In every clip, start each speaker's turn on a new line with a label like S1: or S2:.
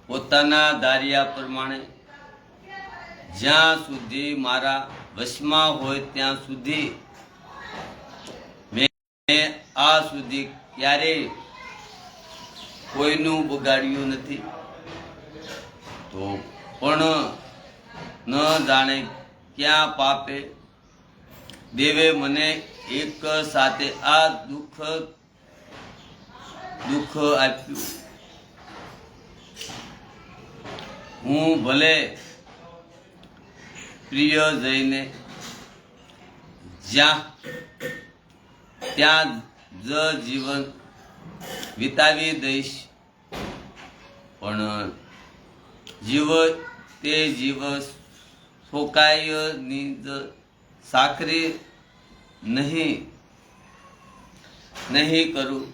S1: પોતાના ધાર્યા પ્રમાણે જ્યાં સુધી મારા વશમાં હોય ત્યાં સુધી મેં આ સુધી ક્યારેય કોઈનું બગાડ્યું નથી. તો પણ ન જાણે ક્યાં પાપે દેવે મને એક સાથે આ દુઃખ આપ્યું. હું ભલે પ્રિય જઈને ત્યાં જ જીવન વિતાવી દઈશ, પણ જીવ શોકાયની સાખરી નહીં કરું.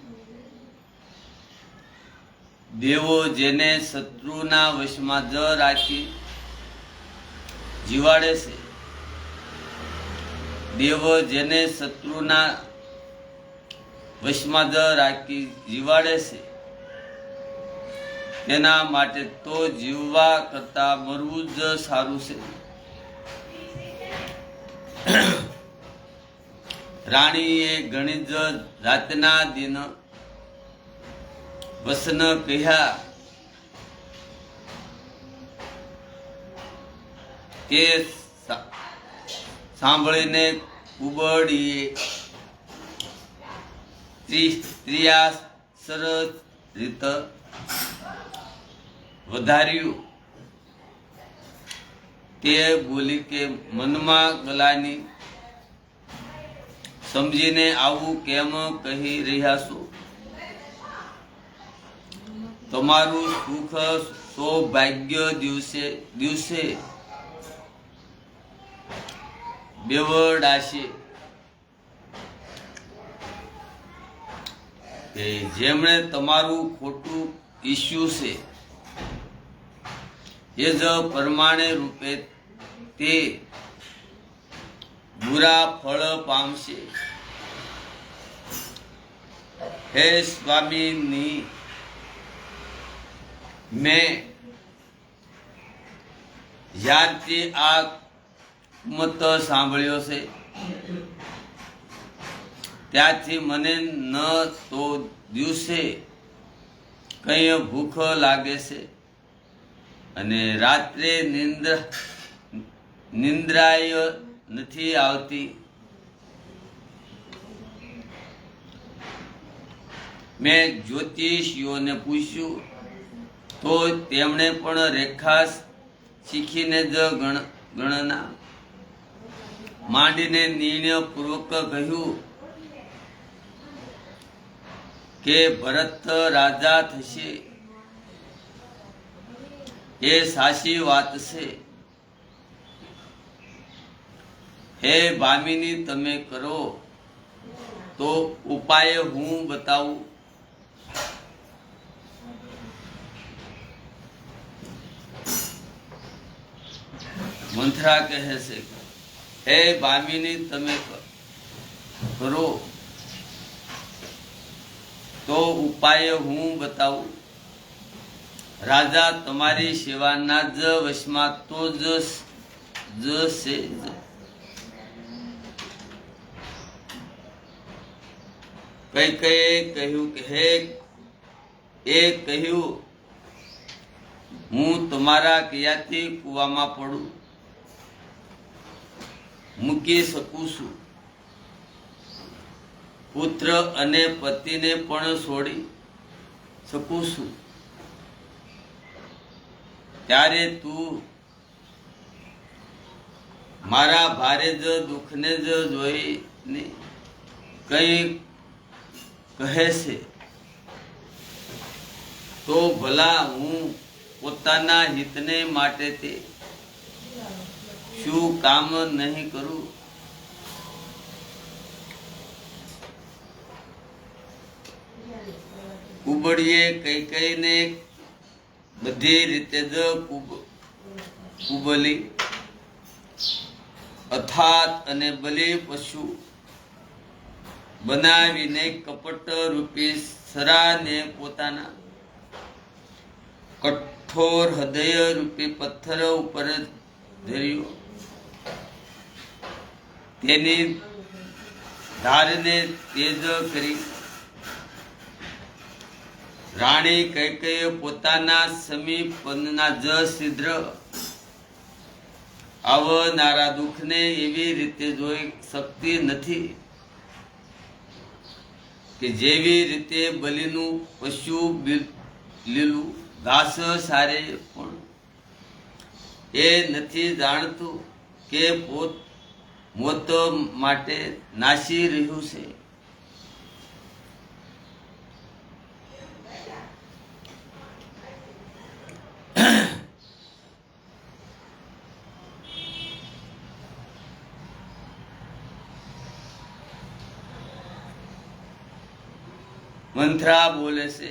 S1: દેવો જેને શત્રુના વશમાં જ રાખી જીવાડે છે, દેવો જેને શત્રુના વશમાં જ રાખી જીવાડે છે, તેના માટે તો જીવવા કરતા મરવું જ સારું છે. રાણીએ ઘણી જ રાતના દિન વસન કહ્યા તે સાંભળીને કુબડીએ સ્ત્રીયાસર રીત વધાર્યું. તે બોલી કે મનમાં ગલાની સમજીને આવું કેમ કહી રહ્યા છો? તમારું સુખ સૌભાગ્ય દિવસે બેવડાશે. જેમણે તમારું ખોટું ઈચ્છ્યું છે એ જ પરમાણે રૂપે તે બુરા ફળ પામશે. હે સ્વામીની, મેં જ્યારથી આ મત સાંભળ્યો છે ત્યારથી મને ન તો દિવસે કંઈ ભૂખ લાગે છે અને રાત્રે નિંદ્રાય નથી આવતી. મેં જ્યોતિષીઓને પૂછ્યું તો તેમણે પણ રેખા શીખીને જ ગણના માંડીને નિર્ણયપૂર્વક કહ્યું કે ભરત રાજા થશે. એ સાચી વાત છે. હે ભામિની, તમે કરો તો ઉપાય હું બતાવું. મંથરા કહે છે, હે ભામિની, તમે કરો તો ઉપાય હું બતાવું. રાજા તમારી સેવાના જ વશમાં તો જ છે. કઈ કહ્યું કે હે એ કહ્યું, હું તમારા ક્યાંથી કૂવામાં પડું મૂકી શકું છું. પુત્ર અને પતિને પણ છોડી શકું છું. ત્યારે તું મારા ભારે જ દુઃખને જ જોઈને કઈ કહે છે તો ભલા હું પોતાના હિતને માટે તે શું કામ નહીં કરું? કુબડીએ કઈને બધી રીતે જ કુબલી અથાત અને બલી પશુ બનાવીને કપટ રૂપી સરાને પોતાના કઠોર હૃદય રૂપી પથ્થર ઉપર ધર્યો. તેની ધારને તેજ કરી રાણી કૈકેયીએ પોતાના સમીપના જ છિદ્ર આવનારા દુઃખને એવી રીતે જોઈ શકતી નથી કે જેવી રીતે બલિનું પશુ લીલું ઘાસ સારે પણ એ નથી જાણતું કે મોત માટે નાસી રહ્યું છે. મંથરા બોલે છે.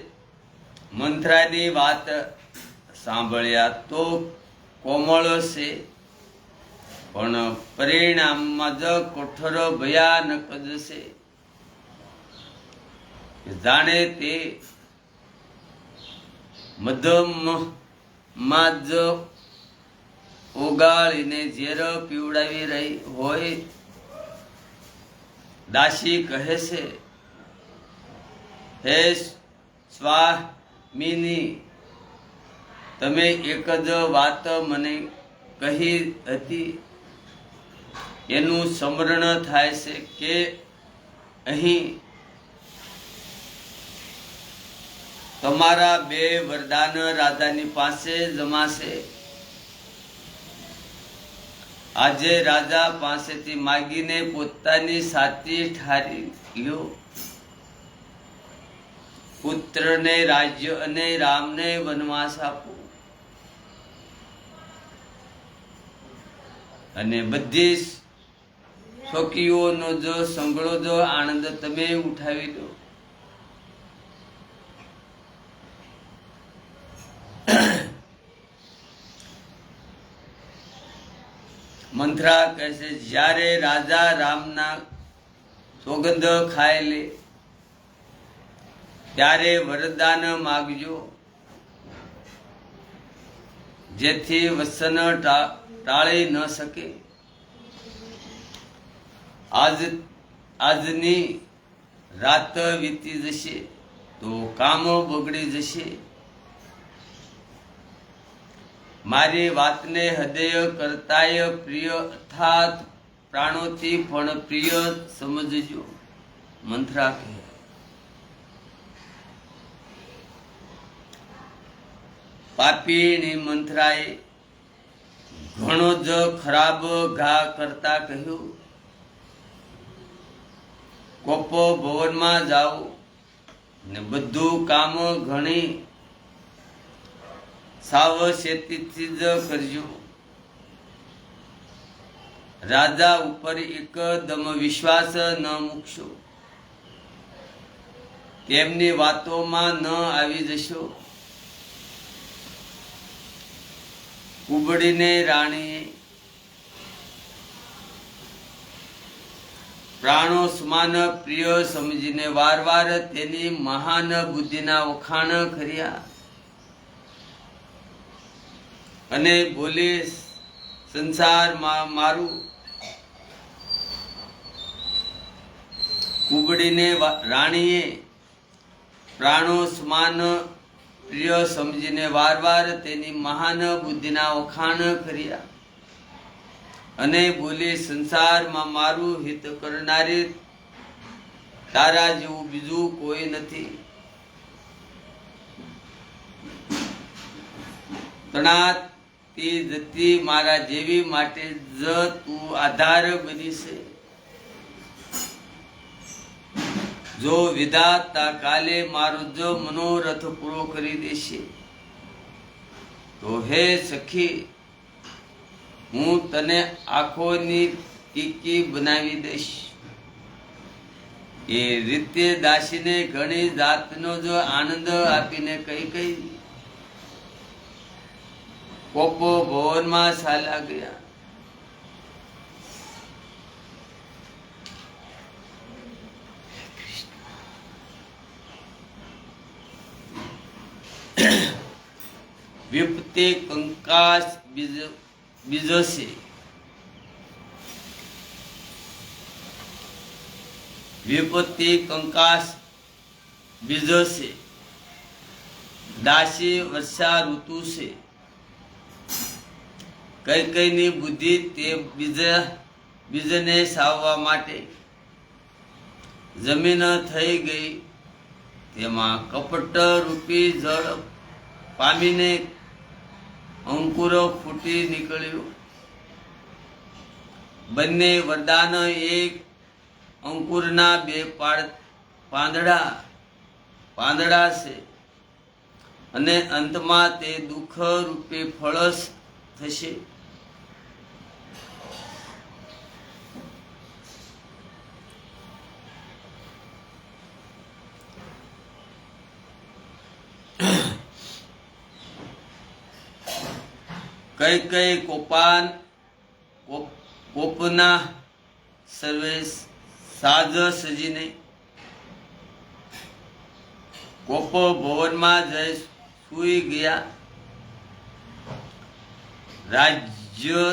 S1: મંથરાની વાત સાંભળ્યા તો કોમળ છે, પણ પરિણામમાં જ કઠોર ભયાનક જ છે. જાણે તે મધમાં જ ઓગાળીને ઝેર પીવડાવી રહી હોય. દાસી કહે છે, હે સ્વામિની, તમે એક જ વાત મને કહી હતી, એનું સ્મરણ થાય છે કે અહીં તમારા 2 વરદાન રાજાની પાસે જમાશે. આજે રાજા પાસેથી માગીને પોતાની સાચી ઠારી લ્યો. પુત્રને રાજ્ય અને રામને વનવાસ આપો, અને બધી સખીઓનો જો સંભળો જો આનંદ તમે ઉઠાવી દો. મંથરા કહે છે, જ્યારે રાજા રામના સોગંદ ખાઈ લે ત્યારે વરદાન માગજો, જેથી વસન ટાળી ન શકે. આજની રાત વીતી જશે તો કામ બગડી જશે. મારી વાતને હૃદય કરતાય પ્રિય અર્થાત પ્રાણોથી પણ પ્રિય સમજજો. મંથરા કહે. પાપીની મંથરાએ ઘણો જ ખરાબ ઘા કરતા કહ્યું, કોપો ભવનમાં જાઓ ને બધું કામ ઘણી સાવચેતીથી જ કરજો. રાજા ઉપર એકદમ વિશ્વાસ ન મૂકશો, તેમની વાતોમાં ન આવી જશો. કુબડીને રાણીએ પ્રાણો સમાન પ્રિય સમજીને વારવાર તેની મહાન બુદ્ધિના વખાણ કર્યા અને બોલી, સંસારમાં મારું. કુબડીને રાણીએ પ્રાણો સમાન પ્રિય સમજીને વારવાર તેની મહાન બુદ્ધિના વખાણ કર્યા અને બોલી, સંસારમાં મારું હિત કરનારી તારા જેવું બીજું કોઈ નથી. તણાતી જતી મારા જેવી માટે જ તું આધાર બની છે. જો વિધાતા કાલે મારો જો મનોરથ પૂરો કરી દેશે તો હે સખી, હું તને આંખોની ટીકી બનાવી દઈશ. એ રીતે દાસીને ઘણી જાતનો જો આનંદ આપીને કઈ કોપો ભવનમાં ચાલ્યા ગયા. વિપતે કંકાસ બીજશે, વિપત્તિ કંકાસ બીજશે, દાસી વર્ષા ઋતુ છે. કઈ કઈની બુદ્ધિ તે બીજને સાવવા માટે જમીન થઈ ગઈ. તેમાં કપટ રૂપી જળ પામીને અંકુર ફૂટી નીકળ્યું. બંને વરદાન એક અંકુરના બે પાંદડા છે અને અંતમાં તે દુઃખ રૂપે ફળ થશે. કઈ કઈ કોપના સર્વે સાજ સજીને કોપ ભવનમાં જઈ સુઈ ગયા. રાજ્ય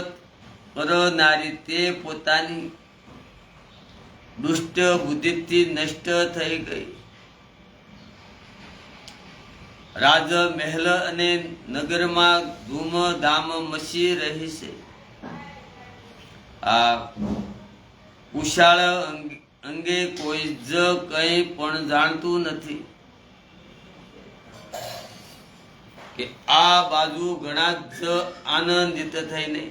S1: કરનારી તે પોતાની દુષ્ટ બુદ્ધિથી નષ્ટ થઈ ગઈ. રાજ મહેલ અને નગરમાં ધૂમધામ મચી રહી છે. આ કુશાળ અંગે કોઈ જ કંઈ પણ જાણતું નથી કે આ બાજુ ઘણા જ આનંદિત થઈને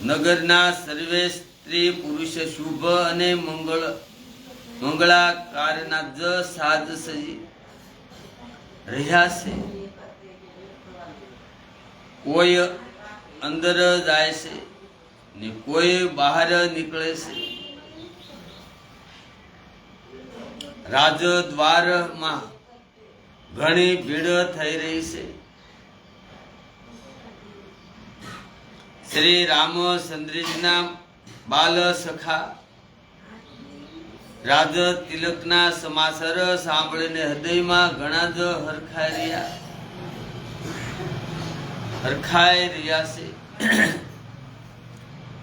S1: નગરના સર્વે સ્ત્રી પુરુષ શુભ અને મંગળાકારના જ સાજ સજી રહ્યા છે. કોઈ અંદર જાય છે ને કોઈ બહાર નીકળે છે. રાજદ્વારમાં ઘણી ભીડ થઈ રહી છે. શ્રી રામચંદ્રજીના બાલ સખા રાજ તિલકના સમાચાર સાંભળીને હૃદયમાં ઘણા જ હરખાઈ રહ્યા છે.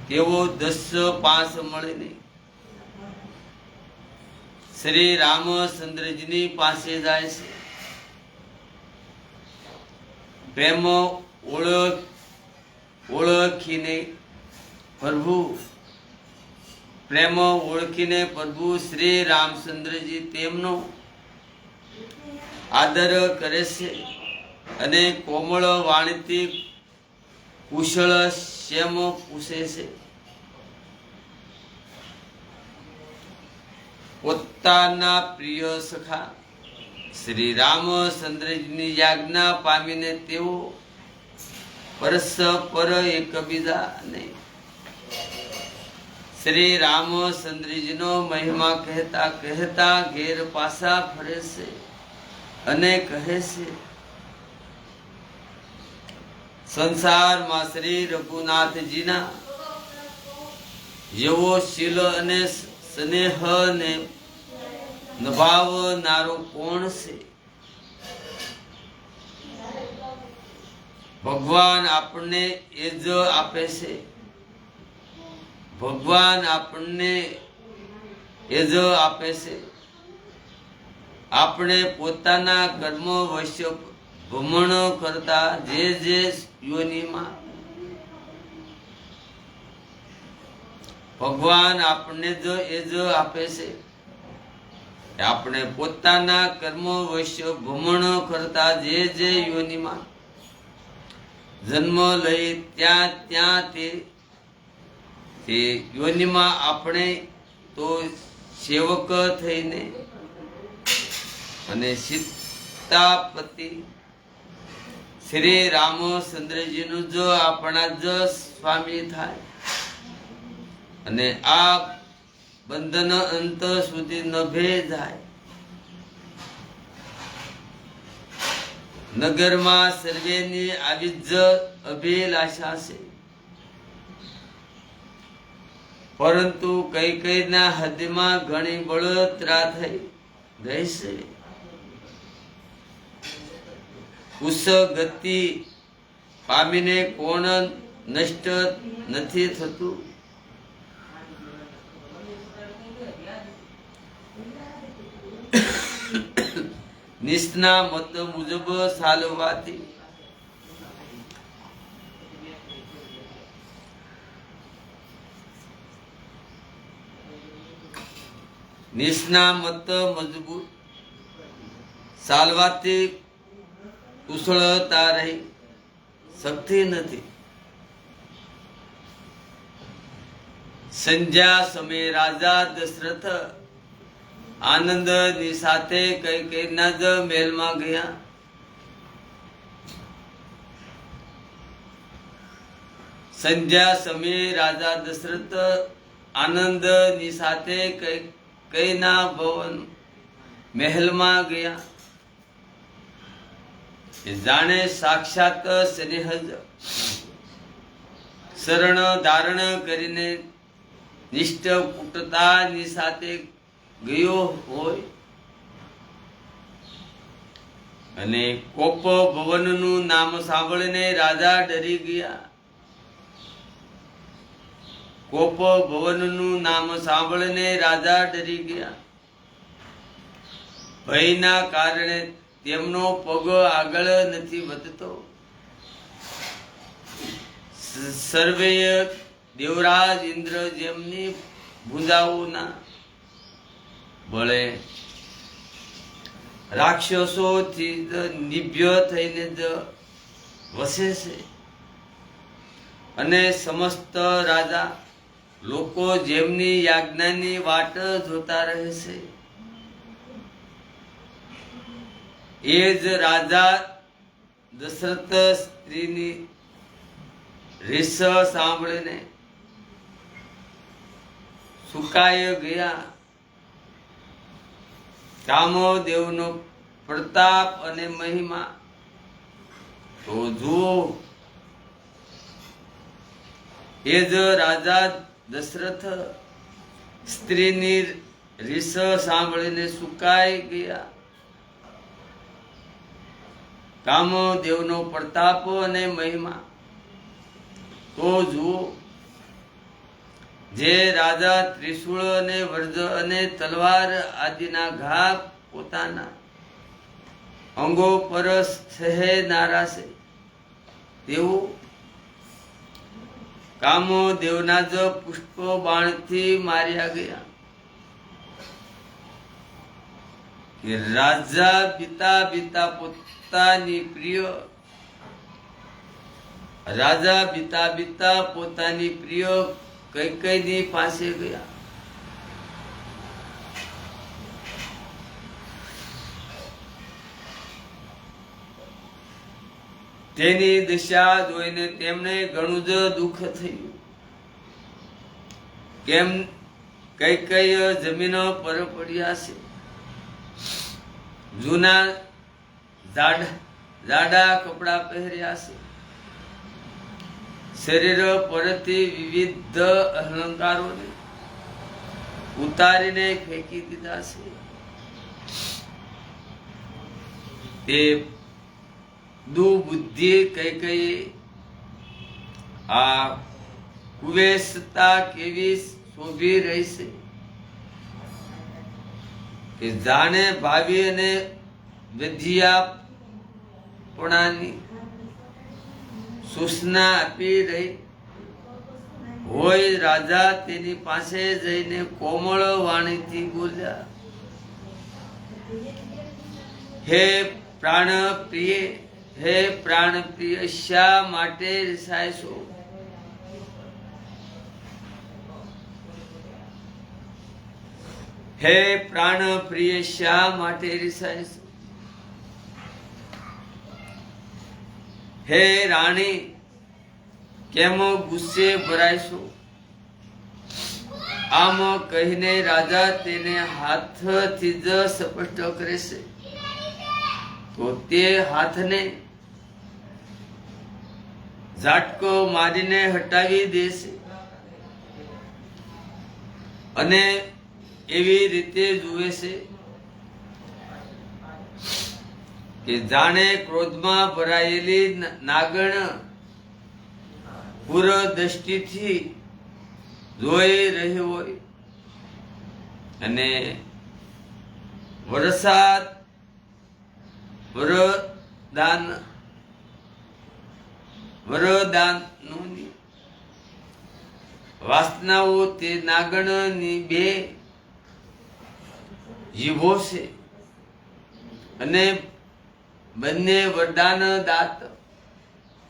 S1: તેઓ 10-5 મળીને શ્રી રામચંદ્રજીની પાસે જાય છે. પ્રેમ ઓળખીને પ્રભુ શ્રી રામચંદ્રજી તેમનો આદર કરે છે અને કોમળ વાણીથી કુશળ ક્ષેમ પૂછે છે. પોતાના પ્રિય સખા શ્રી રામચંદ્રજીની આજ્ઞા પામીને તેઓ પરસ્પર એકબીજાને શ્રી રામચંદ્રજીનો મહિમા કહેતા કહેતા ઘેર પાછા ફરે છે અને કહે છે, સંસારમાં શ્રી રઘુનાથજીના જેવો શીલ અને સ્નેહ ને નિભાવનારો કોણ છે? ભગવાન આપણને એ જ આપે છે. ભગવાન આપણને એ જ આપે છે. આપણે પોતાના કર્મ વશ્ય ભ્રમણ કરતા જે યોનિમાં ભગવાન આપણને એ જ આપે છે. આપણે પોતાના કર્મ વશ્ય ભ્રમણ કરતા જે યોનિમાં જન્મ લઈ ત્યાં તે યોનિમાં આપણે તો સેવક થઈને અને સીતાપતિ શ્રી રામચંદ્રજીનું જો આપણા જ સ્વામી થાય અને આ બંધન અંત સુધી નભે જાય. નગરમાં સર્વેની આવી જ અભિલાષા છે, પરંતુ કઈ કઈના હદમાં ઘણી બળતરા થઈ ગઈ છે. કુશ ગતિ પામીને કોણ નષ્ટ નથી થતું? નિષ્ણા મત મુજબ ચાલવાથી નિષ્ણા મત મજબૂત ચાલવાથી કુશળતા રહી શકતી નથી. સંધ્યા સમયે રાજા દશરથ આનંદની સાથે કૈકેયીના જ મહેલમાં ગયા. સંધ્યા સમયે રાજા દશરથ આનંદની સાથે કૈકેયીના ભવન મહેલમાં ગયા. જાણે સાક્ષાત સ્નેહજ શરણ ધારણ કરીને નિષ્ઠ કુટતાની સાથે ગયો હોય અને કોપ ભવનનું નામ સાંભળીને રાજા ડરી ગયા. કોપ ભવનનું નામ સાંભળીને રાજા ડરી ગયા. ભયના કારણે તેમનો પગ આગળ નથી વધતો. સર્વે દેવરાજ ઇન્દ્ર જેમની ભુજાઓના બળે રાક્ષસોથી નિભ્ય થઈને જ વસે છે અને સમસ્ત રાજા લોકો જેમની યાજ્ઞાની વાટ જોતા રહે છે. એ જ રાજા દશરથ સ્ત્રીની રીસ સાંભળીને સુકાઈ ગયા. કામદેવનો પ્રતાપ અને મહિમા તો જુઓ. એ જ રાજા દશરથ સ્ત્રીની રીસ સાંભળીને સુકાઈ ગયા. કામદેવનો પ્રતાપ અને મહિમા તો જુઓ. જે રાજા ત્રિશૂળ અને વજ્ર અને તલવાર આદિના ઘા પોતાના અંગો પર સહેનારા છે તેવું કામદેવના જ પુષ્પ બાણથી માર્યા ગયા. કે રાજા બીતા બીતા પોતાની પ્રિય રાજા બીતા બીતા પોતાની પ્રિય કૈકેયીની પાસે ગયા. તેની દશા જોઈને તેમને ઘણું જ દુઃખ થયું. કેમ કૈકેયી જમીન પર પડ્યા છે. જૂના જાડા કપડા પહેર્યા છે. શરીર પરથી વિવિધ અલંકારોને ઉતારીને ફેંકી દીધા છે. તે દુબુદ્ધિ કૈકેયી આ કુવેશતા કેવી શોભી રહી છે કે જાણે ભાવિ અને વિદ્યાપણાની સૂચના આપી રહી હોય. રાજા તેની પાસે જઈને કોમળ વાણીથી બોલ્યા, હે પ્રાણપ્રિય, હે પ્રાણપ્રિય, શા માટે રિસાય છો? હે પ્રાણપ્રિય, શા માટે રિસાય છો? હે રાણી, કેમ ગુસ્સે ભરાયશો? આમ કહીને રાજા તેને હાથથી જ સ્પષ્ટ કરે છે. તો તે હાથને ઝાટકો મારીને હટાવી દેશે અને એવી રીતે જુએ છે કે જાણે ક્રોધમાં ભરાયેલી નાગણ પૂર્વ દ્રષ્ટિથી જોઈ રહી હોય અને વરસાદ વરદાનની વાસનાઓ તે નાગણની બે જીભો છે અને બંને વરદાન દાંત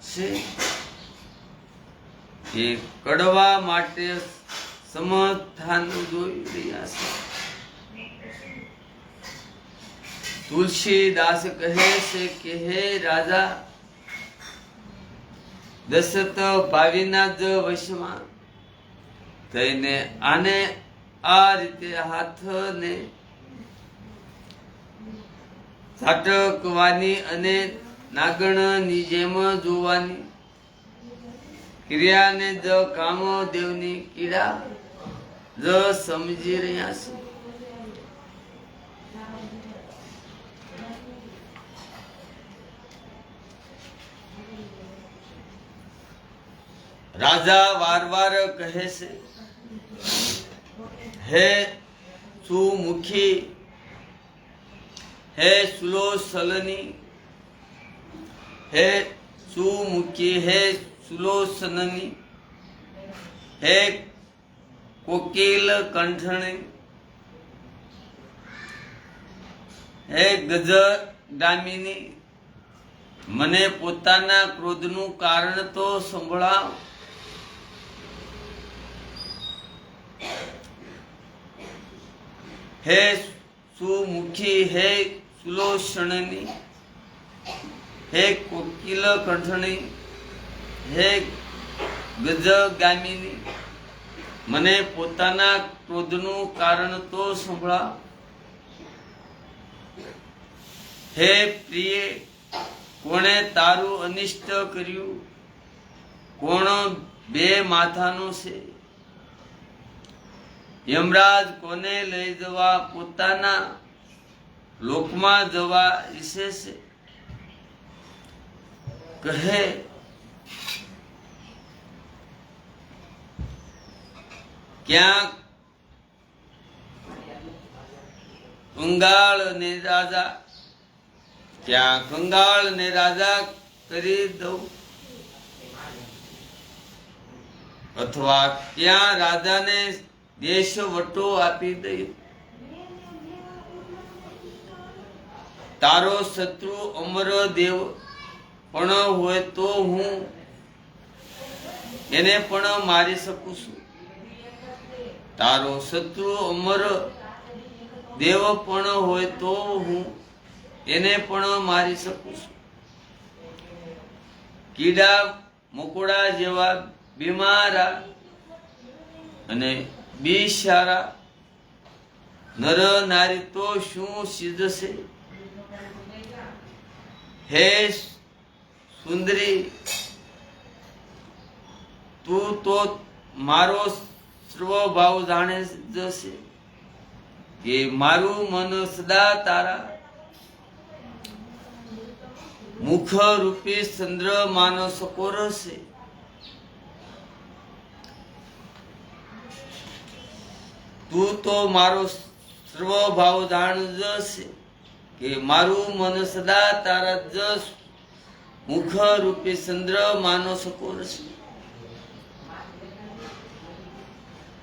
S1: છે એ કડવા માટે સમસ્થાન જોઈ રહ્યા છે. તુલસીદાસ કહે છે કે હે રાજા દશરથ ભાવિના જ વશમાં થઈને આને આ રીતે હાથને ઝાટકવાની અને નાગણની જેમ જોવાની ક્રિયાને જ કામદેવની કીડા જ સમજી રહ્યા છે. રાજા વારવાર કહે છે હે સુમુખી, હે સુલોસલની, હે સુમુખી, હે સુલોસનની, હે કોકિલ કંઠણી, હે ગજગામિની, મને પોતાના ક્રોધનું કારણ તો સંભળાવ. હે સુમુખી, હે સુલોસનની, હે કોકિલ કંઠણી, હે ગજગામિની, મને પોતાના ક્રોધનું કારણ તો સંભળાવ. હે પ્રિય, કોણે તારું અનિષ્ટ કર્યું? કોણ બે માથાનું છે? યમરાજ કોને લઈ જવા પોતાના લોકમાં જવા ઈચ્છે છે? કહે ક્યાં કંગાળ ને રાજા, ક્યાં કંગાળ ને રાજા કરી દઉં, અથવા ક્યાં રાજાને દેશ વટો આપી દઈ. તારો શત્રુ અમર દેવ પણ હોય તો હું એને પણ મારી શકું છું. તારો શત્રુ અમર દેવ પણ હોય તો હું એને પણ મારી શકું છું. કીડા મકોડા જેવા બીમારા અને બિચારા નર નારી તો શું સિદ્ધશે? હે સુંદરી, તું તો મારો સર્વભાવ જાણે જશે કે મારું મન સદા તારા મુખ રૂપી ચંદ્રમાનો સકોર છે. તું તો મારો સર્વભાવ જાણ જશે કે મારું મન સદા તારા જસ મુખ રૂપી ચંદ્રમાનો સકોર છે.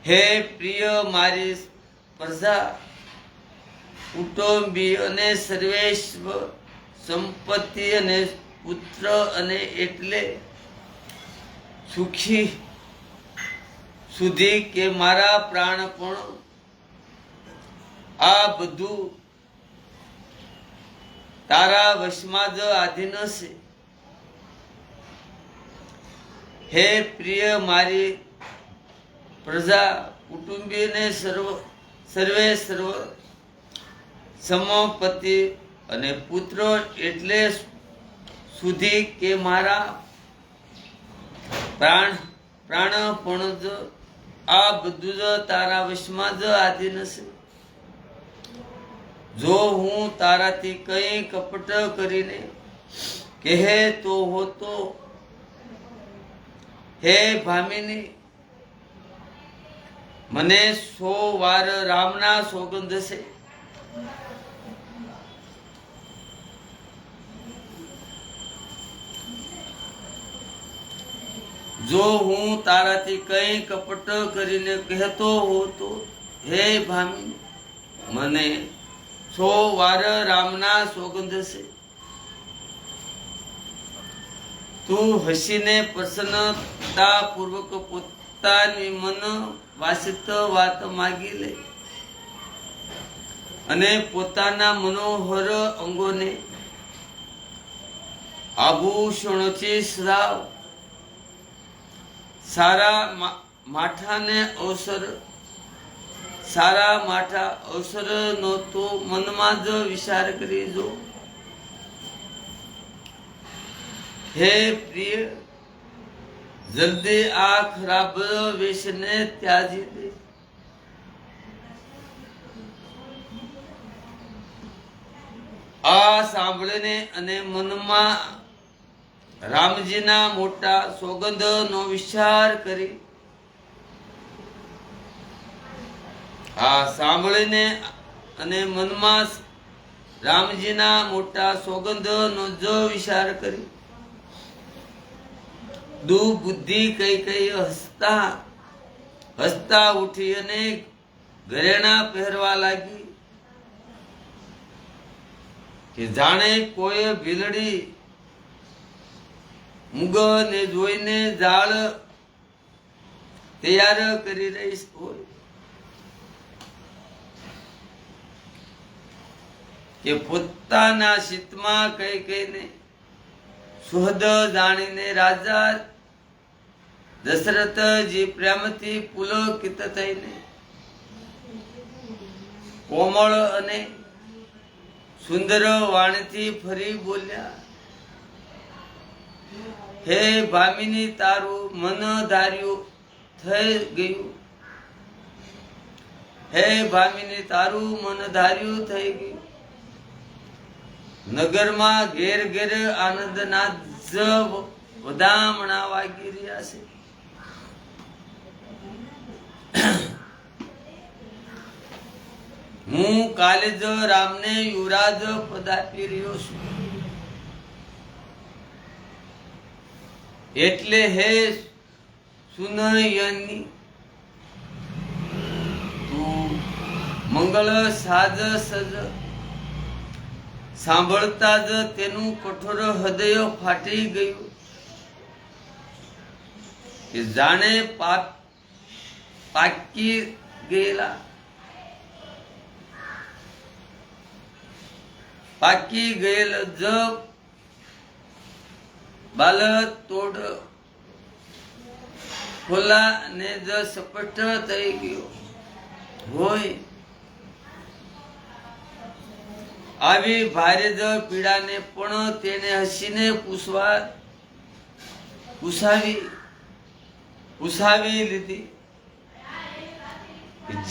S1: હે પ્રિય, મારી પ્રજા કુટુંબી અને સર્વેશ્વ સંપત્તિ અને પુત્ર અને એટલે સુખી સુધી કે મારા પ્રાણ પણ આ બધું તારા વશમાં જ આધીન છે. હે પ્રિય, મારી પ્રજા કુટુંબી ને સર્વે સર્વ સંપત્તિ અને પુત્ર એટલે સુધી કે મારા પ્રાણ પણ જ આ બધું જ તારા વશમાં જ આધીન છે. જો હું તારાથી કઈ કપટ કરીને કહે તો હોતો, હે ભામિની, મને 100 વાર રામના સોગંદ છે. જો હું તારાથી કઈ કપટ કરીને કહેતો હોતો, હે ભામિની, મને 100 વાર રામના સોગંદ છે. તું હસીને પ્રસન્નતા પૂર્વક પોતાની મન વાસિત વાત માગી લે અને પોતાના મનોહર અંગોને આભૂષણોથી સજાવ. સારા માઠા અવસરનો તો મનમાં જ વિચાર કરી જો. હે પ્રિય, જલ્દી આ ખરાબ વેશને ત્યાજી દે. આ સાંભળીને અને મનમાં રામજીના મોટા સોગંદનો વિચાર કરી, આ સાંભળીને અને મનમાં રામજીના મોટા સોગંદનો જ વિચાર કરી દુબુદ્ધિ કઈ હસતા ઉઠી અને ઘરેણા પહેરવા લાગી કે જાણે કોઈ ભીલડી મુગને જોઈને જાળ તૈયાર કરી રહી હોય, કે પોતાના શીતમાં કઈને સુહદ જાણીને રાજા દશરથજી પ્રેમથી પુલકિત થઈને કોમળ અને સુંદર વાણીથી ફરી બોલ્યા, હે ભામિની, તારું મન ધાર્યું થઈ ગયું. હે ભામિની, તારું મન ધાર્યું થઈ ગયું. નગરમાં ઘેર ઘેર આનંદના જ વધામણા વાગી રહ્યા છે. હું કાલે જ રામને યુવરાજ પદ આપી રહ્યો છું. એટલે હે સુનયની, તું મંગળ સાજ સજ. સાંભળતા જ તેનું કઠોર હૃદય ફાટી ગયું કે જાણે પાકી ગયેલ જ બાલ તોડ ખોલા ને જ સપટ થઈ ગયો હોય. આવી ભારે જ પીડાને પણ તેને હસીને પૂછાવી લીધી.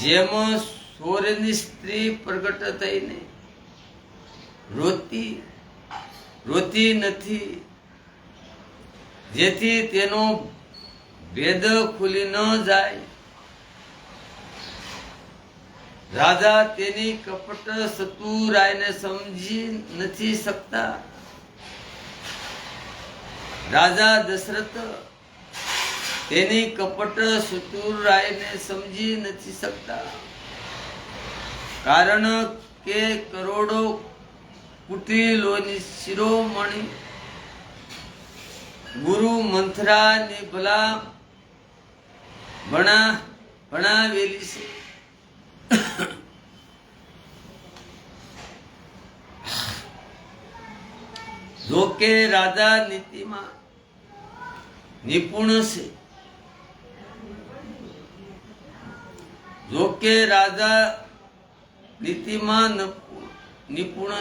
S1: જેમ સોરની સ્ત્રી પ્રગટ થઈને રોતી નથી, જેથી તેનો ભેદ ખુલી ન જાય. રાજા તેની કપટ ચતુરાઈને સમજી નથી શકતા. રાજા દશરથ તેની કપટ ચતુરાઈને સમજી નથી શકતા, કારણ કે કરોડો કુટિલોની શિરોમણી ગુરુ મંથરાની ભણાવેલી છે. જોકે રાજા નીતિમાં નિપુણ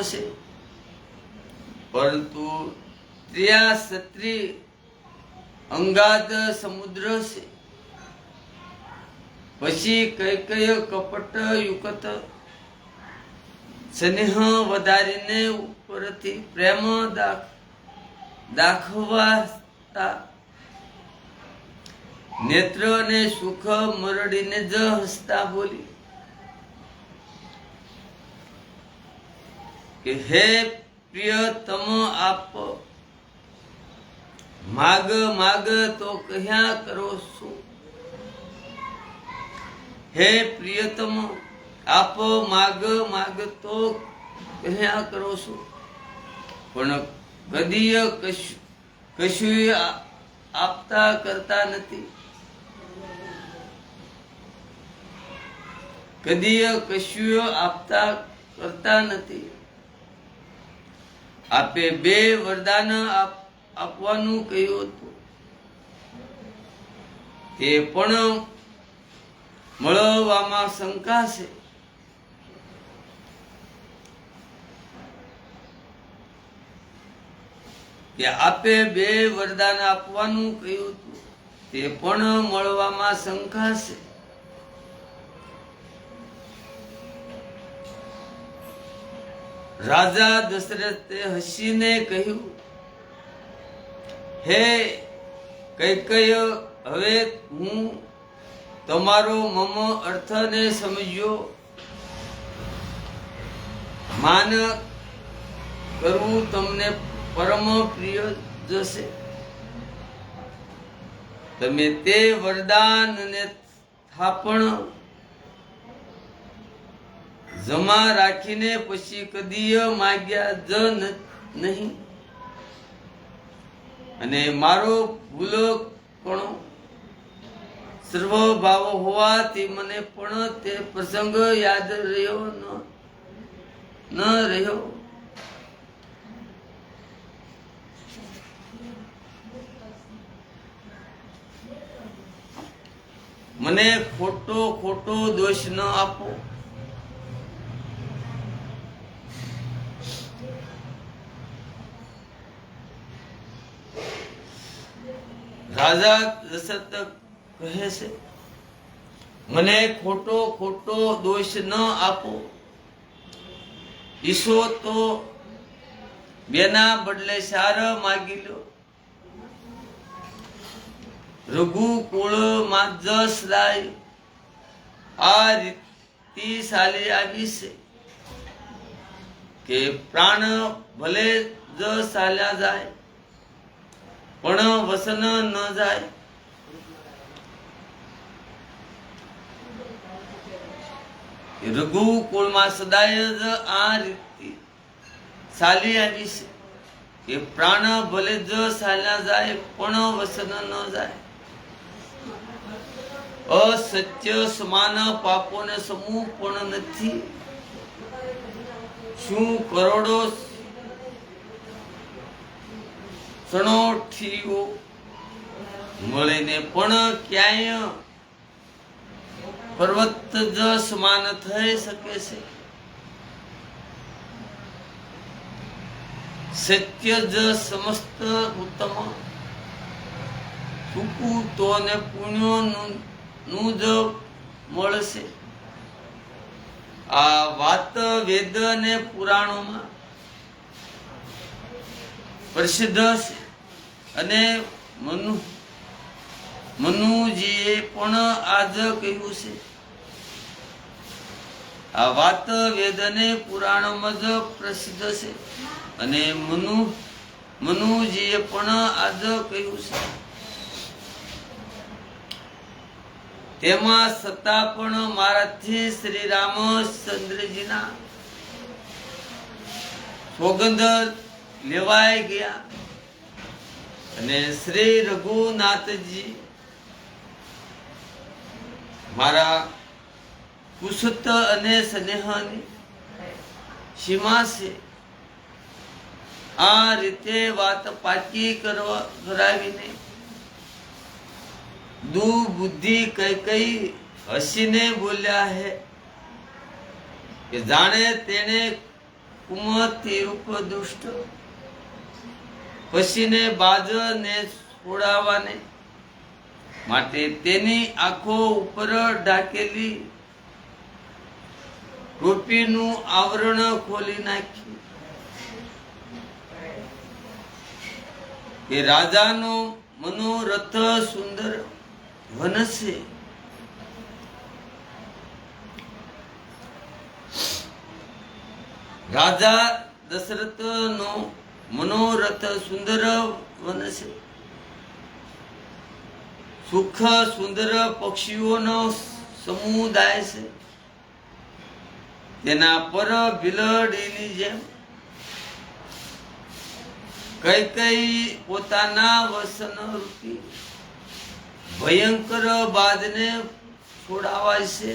S1: છે. પરંતુ ત્રિયા ક્ષત્રિય અંગાદ સમુદ્ર છે. પછી કઈ કપટ યુક્ત સ્નેહ વધારીને ઉપરથી પ્રેમ દાખવતા નેત્ર ને સુખ મરડીને જ હસતા બોલી કે હે પ્રિયતમ આપ માગ માગ તો કહ્યા કરો છો. હે પ્રિયતમ આપ માગ માગ તો કહ્યા કરો છો, પણ કદીય કશું આપતા કરતા નથી. કદીય કશું આપતા કરતા નથી. આપે 2 વરદાન આપવાનું કહ્યું હતું, તે પણ મળવામાં શંકા છે. કે આપે 2 વરદાન આપવાનું કહ્યું હતું, તે પણ મળવામાં શંકા છે. રાજા દશરથે હસીને કહ્યું, હે કૈકેય, હવે હું તમારો મમ અર્થને સમજ્યો. માન કરવું તમને પરમ પ્રિય જશે. તમે તે વરદાન ને થાપણ જમા રાખીને પછી કદીય માગ્યા જ નહીં. અને મારો ભૂલો પણ સર્વ ભાવ હોવાથી મને પણ તે પ્રસંગ યાદ રહ્યો ન રહ્યો. મને ખોટો દોષ ન આપો. રાજા દશરથ કહે છે, મને ખોટો દોષ ન આપો. ઈશો તો 2ના બદલે 4 માગી લો. રઘુકુળમાં જસ લાય આ રીતિ ચાલી આવી છે કે પ્રાણ ભલે જ ચાલ્યા જાય પણ વસન ન જાય. રઘુકુળમાં સદાય જ આ રીતિ ચાલી આવી છે કે પ્રાણ ભલે જ ચાલ્યા જાય પણ વસન ન જાય. અસત્ય સમાન પાપોને સમૂહ પણ નથી. શું કરોડો સણોઠીઓ મળીને પણ ક્યાંય પર્વત જ સમાન થઈ શકે છે? સત્ય જ સમસ્ત ઉત્તમ. સૂકું તો ને પુણ્યનું જ મળશે. આ વાત વેદ ને પુરાણોમાં પ્રસિદ્ધ છે અને મનુજીએ પણ આજ કહ્યું છે. આ વાત વેદ ને પુરાણોમાં જ પ્રસિદ્ધ છે અને મનુજીએ પણ આજ કહ્યું છે. તેમાં છતાં પણ મારાથી શ્રી રામચંદ્રજીના સોગંદ લેવાઈ ગયા અને શ્રી રઘુનાથજી મારા કુશત અને સ્નેહની સીમા છે. આ રીતે વાત પાકી કરાવીને દુબુદ્ધિ કઈ હસીને બોલ્યા હે કે જાણે તેને કુમતિ રૂપ દુષ્ટ પછીને બાજ ને છોડાવવાને માટે તેની આંખો ઉપર ઢાકેલી ટોપીનું આવરણ ખોલી નાખ્યું કે રાજાનો મનોરથ સુંદર વનસે. રાજા દશરથનો મનોરથ સુંદર વનસે. સુખ સુંદર પક્ષીઓનો સમુદાય છે. તેના પર બિલડીની જેમ કઈ કઈ પોતાના વસન રૂપી ભયંકર બાદને છોડાવા છે.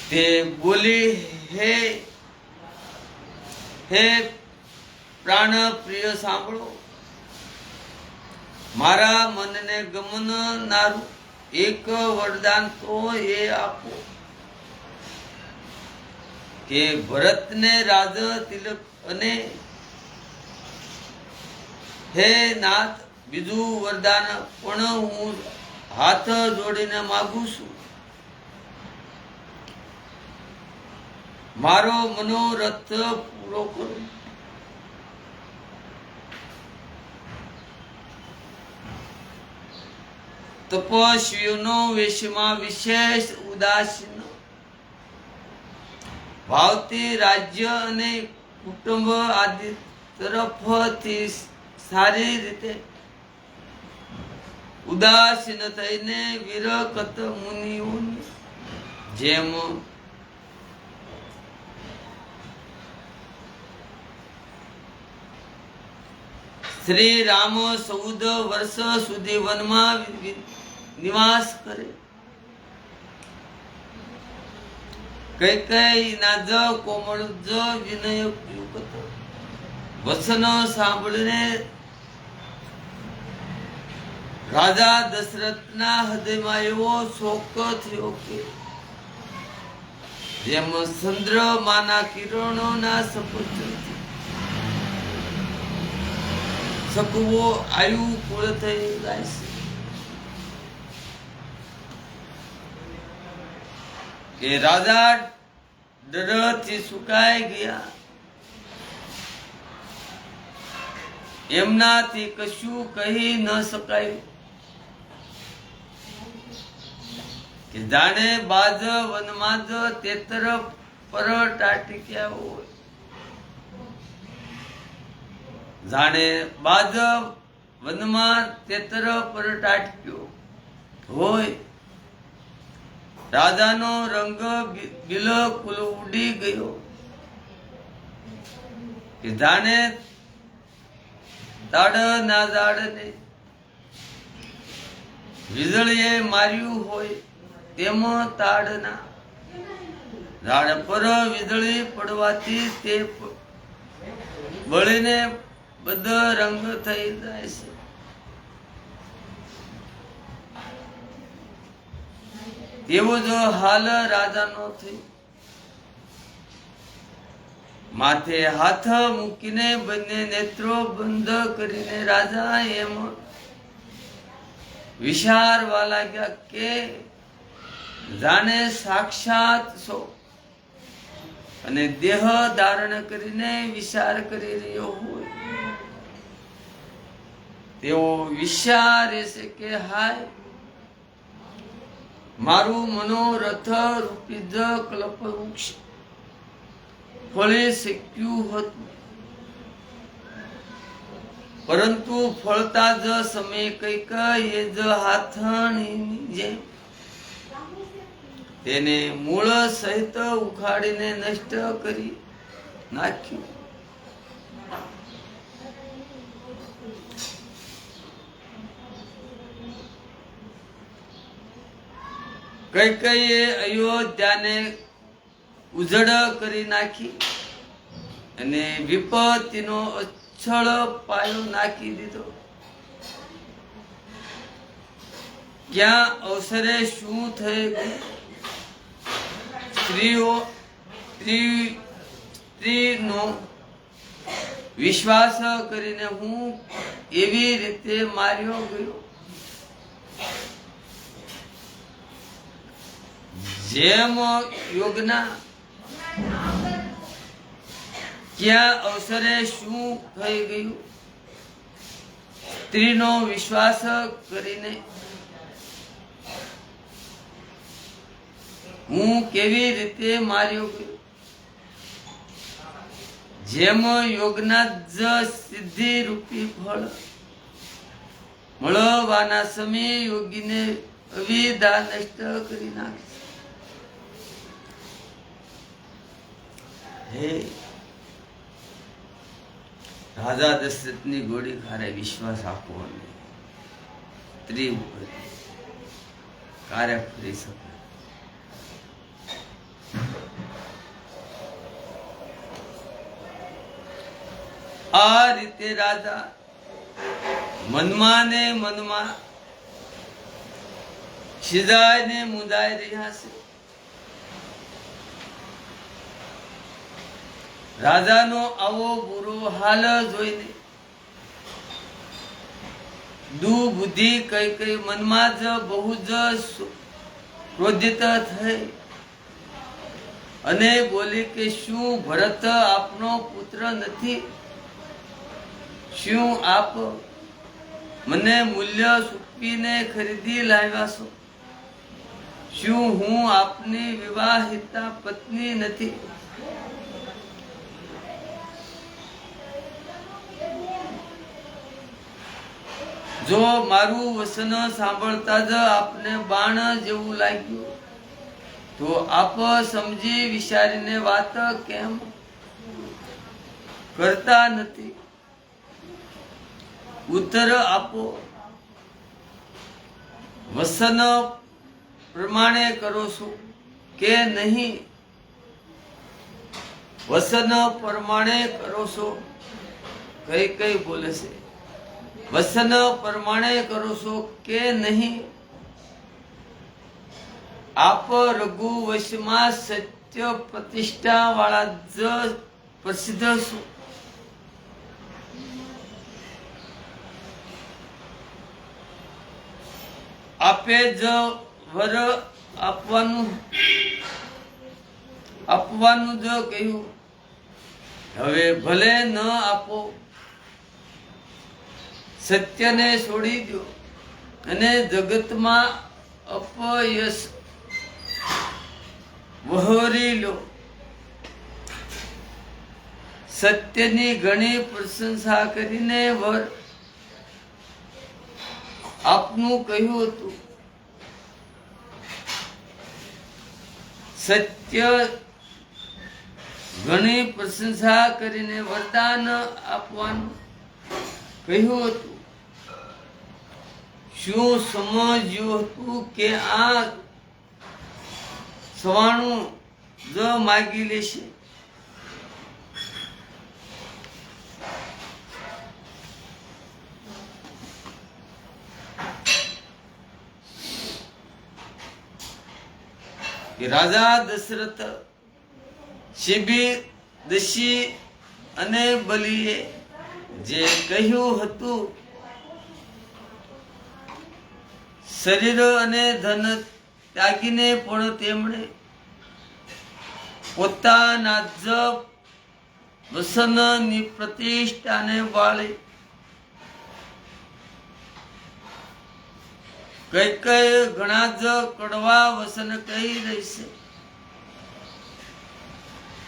S1: તે બોલી, હે હે પ્રાણ પ્રિય સાંભળો, મારા મનને ગમનારું એક વરદાન તો એ આપો કે ભરતને રાજ તિલક, અને હે નાથ બીજું વરદાન પણ હું હાથ જોડીને માગું છું. મારો મનોરથ પૂરો કરો. તપસ્વીઓનો વેશમાં વિશેષ ઉદાસીન ભાવથી રાજ્ય અને કુટુંબ આદિ તરફથી સારી રીતે ઉદાસીન થઈને વિરકત મુનિઓની જેમ શ્રી રામ 14 વર્ષ સુધી વનમાં નિવાસ કરે. કૈકેયી ના જ કોમળ જ વિનય યુક્ત વચન સાંભળીને રાજા દશરથના હૃદયમાં એવો શોક થયો કે જેમ ચંદ્રમાના કિરણોના સપોષણથી સકવો આયુ પૂર્ણ થઈ જાય છે. કે રાજા ડરથી સુકાઈ ગયા. એમનાથી કશું કહી ન શકાયું કે જાણે બાજ વનમાં જ તેતર પર ટાટિક્યા હોય. જાણે બાજ વનમાં તેતર પર ટાટક્યો હોય. રાજાનો રંગ બિલકુલ ઉડી ગયો કે જાણે તાડના ઝાડને વીજળીએ માર્યું હોય તેમ તાડના ઝાડ પર વીજળી પડવાથી તે બળીને બધો રંગ થઈ જાય છે. એવો જો હાલ રાજાનો થયો. માથે હાથ મૂકીને બંને નેત્રો બંધ કરીને રાજા એમ વિચારવા લાગ્યા કે જાણે સાક્ષાત છો અને દેહ ધારણ કરીને વિચાર કરી રહ્યો હોય. તેઓ વિચારે છે કે હાય, મારું મનોરથ રૂપી જ કલ્પવૃક્ષ ફળી શક્યું હતું, પરંતુ ફળતા જ સમય કઈક એ જ હાથણીની જેમ તેને મૂળ સહિત ઉખાડીને નષ્ટ કરી નાખ્યું. કૈકેયીએ અયોધ્યાને ઉજળ કરી નાખી અને વિપત્તિનો અછળ પાયો નાખી દીધો. ક્યાં અવસરે શું થઈ ગયું? સ્ત્રીનો વિશ્વાસ કરીને હું એવી રીતે માર્યો ગયો જેમ યોગના ક્યાં અવસરે શું થઈ ગયું, સ્ત્રીનો વિશ્વાસ કરીને હું કેવી રીતે માર્યો ગયો. જેમ યોગના જ સિદ્ધિ રૂપી ફળ મળવાના સમયે યોગીને અવિદ્યા નષ્ટ કરી નાખે. હે રાજા દશરથની ગોળી ખારે વિશ્વાસ આપવો નહીં. સ્ત્રી ઉપર કાર્ય કરી શકે. આ રીતે રાજા મનમાં ને મનમાં ખીજાય ને મુંજાઈ રહ્યા છે. રાજાનો આવો બુરો હાલ જોઈને દુબુદ્ધિ કઈ કઈ મનમાં જ બહુ જ ક્રોધિત થઈ અને બોલી કે શું ભરત આપનો પુત્ર નથી? શું આપ મને મૂલ્ય ચૂકવીને ખરીદી લાવ્યા છો? શું હું આપની વિવાહિતા પત્ની નથી? જો મારું વચન સાંભળતા જ આપને બાણ જેવું લાગ્યું તો આપ સમજી વિચારીને વાત કેમ કરતા નથી? ઉત્તર આપો. વચન પ્રમાણે કરો છો કે નહીં? વચન પ્રમાણે કરો છો. કઈ કઈ બોલે છે વચન પ્રમાણે કરો છો કે નહીં? આપ રઘુવંશમાં સત્ય પ્રતિષ્ઠા વાળા જ પ્રસિદ્ધ છો. આપે જ વર આપવાનું જ કહ્યું. હવે ભલે ન આપો, સત્યને છોડી દો અને જગતમાં અપયશ વહોરી લો. સત્યની ઘણી પ્રશંસા કરીને વર આપનું કહ્યું હતું. સત્ય ઘણી પ્રશંસા કરીને વરદાન આપવાનું કહ્યું હતું. શું સમજ્યું હતું કે આ સવાણું જ માગી લેશે? કે રાજા દશરથ, શિબી, દશી અને બલીએ જે કહ્યું હતું, શરીર અને ધન ત્યાગીને પણ તેમણે પોતાના જ વસનની પ્રતિષ્ઠાને વાળી કઈ કઈ ઘણા જ કડવા વસન કહી રહી છે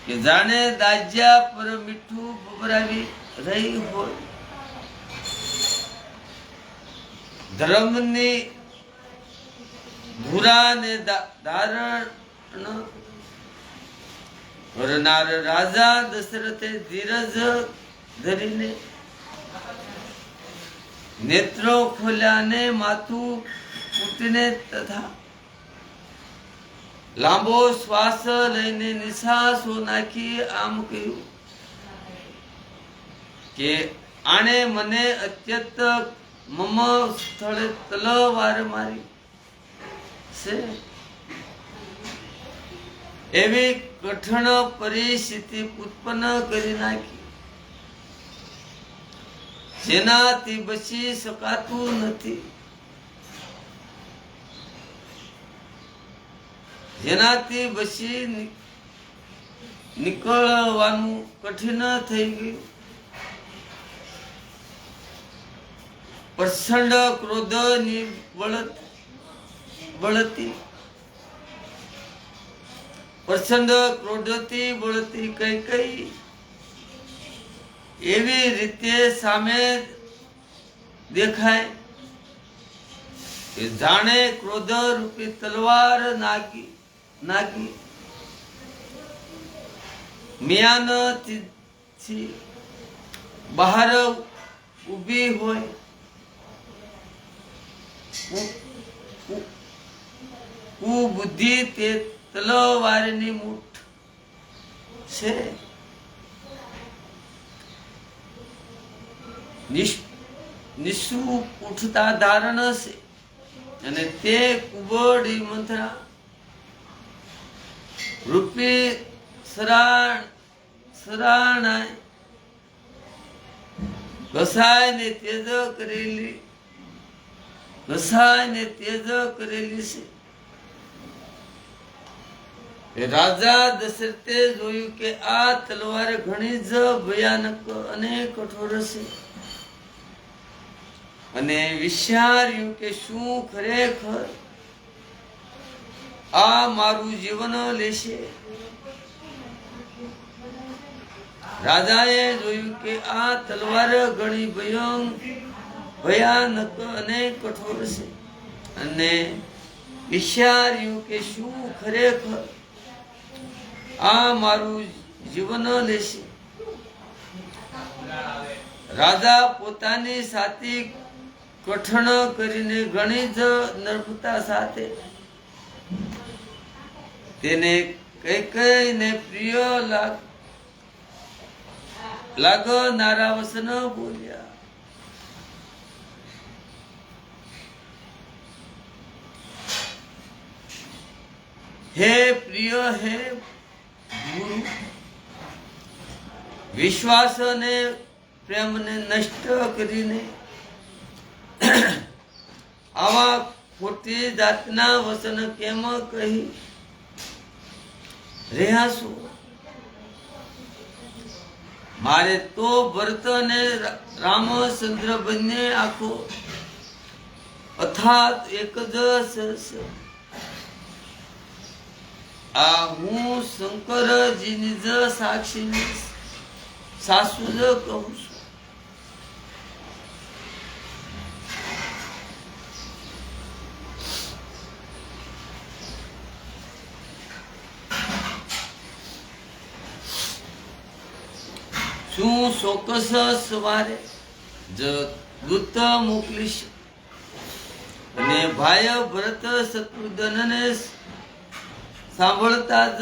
S1: કે જાણે દાજ્યા પર મીઠું ભભરાવી રહી હોય. ધર્મની ધુરા ને ધારણ કરનાર રાજા દશરથે ધીરજ ધરીને નેત્રો ખોલ્યા ને માથું કૂટીને તથા લાંબો શ્વાસ લઈને નિશ્વાસો નાખી આમ કહ્યું કે આણે મને અત્યંત મમ સ્થળે તલવાર મારી છે. એવી કઠણ પરિસ્થિતિ ઉત્પન્ન કરી નાખી જેનાથી બચી શકાતું નથી. જેનાથી બસી નીકળવાનું કઠિન થઈ ગયું. પ્રચંડ ક્રોધની બળતી પ્રચંડ ક્રોધથી બળતી કઈ એવી રીતે સામે દેખાય કે જાણે ક્રોધ રૂપી તલવાર નાગી મિયાનથી બહાર ઊભી હોય. કુબુદ્ધિ તે તલવારની મૂઠ છે. નિશુ ઉઠતા ધારણ છે અને તે કુબડી મંથરા રૂપી સરાણાય ઘસાઈને તેજ કરેલી છે. રાજા દશરથે જોયું કે આ તલવાર ઘણી જ ભયાનક અને કઠોર છે અને વિચાર્યું કે શું ખરેખર આ મારું જીવન લેશે. રાજાએ જોયું કે આ તલવાર ઘણી ભયાનક અને કઠોર છે અને વિચાર્યું કે શું ખરેખર આ મારું જીવન લેશે. રાજા પોતાની છાતી કઠણ કરીને ઘણી જ નમ્રતા સાથે તેને કઈને પ્રિય લાગનારા વચન બોલ્યા. હે પ્રિય, હે ગુરુ, વિશ્વાસ અને પ્રેમને નષ્ટ કરીને આવા ખોટી જાતના વચન કેમ કહી રહ્યા છો? મારે તો ભરત અને રામચંદ્ર બંને આખો અથાત એક જ આ હું શંકરજીની જ સાક્ષી સાસુ જ કહું છું. શું ચોક્કસ સવારે જ દૂત મોકલીશ અને ભાઈ ભરત શત્રુઘ્નને સાંભળતા જ